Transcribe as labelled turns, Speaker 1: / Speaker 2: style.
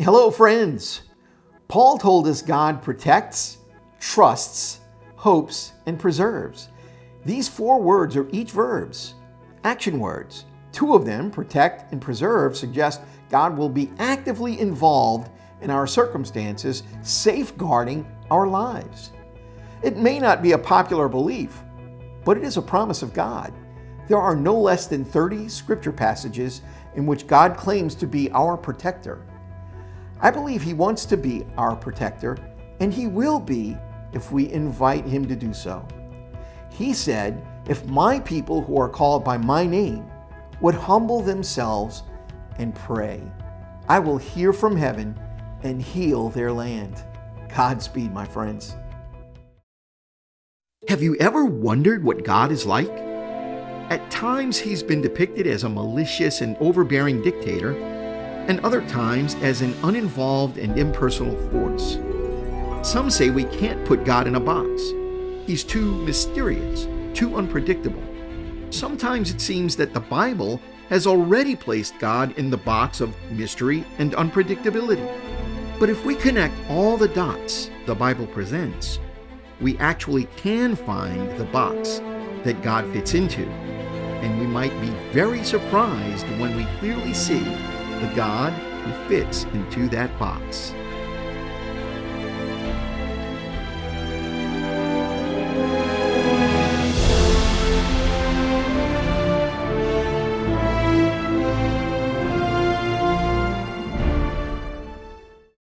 Speaker 1: Hello, friends. Paul told us God protects, trusts, hopes, and preserves. These four words are each verbs, action words. Two of them, protect and preserve, suggest God will be actively involved in our circumstances, safeguarding our lives. It may not be a popular belief, but it is a promise of God. There are no less than 30 scripture passages in which God claims to be our protector. I believe He wants to be our protector, and He will be if we invite Him to do so. He said, "If my people who are called by my name would humble themselves and pray, I will hear from heaven and heal their land." Godspeed, my friends. Have you ever wondered what God is like? At times, He's been depicted as a malicious and overbearing dictator, and other times as an uninvolved and impersonal force. Some say we can't put God in a box. He's too mysterious, too unpredictable. Sometimes it seems that the Bible has already placed God in the box of mystery and unpredictability. But if we connect all the dots the Bible presents, we actually can find the box that God fits into. And we might be very surprised when we clearly see the God who fits into that box.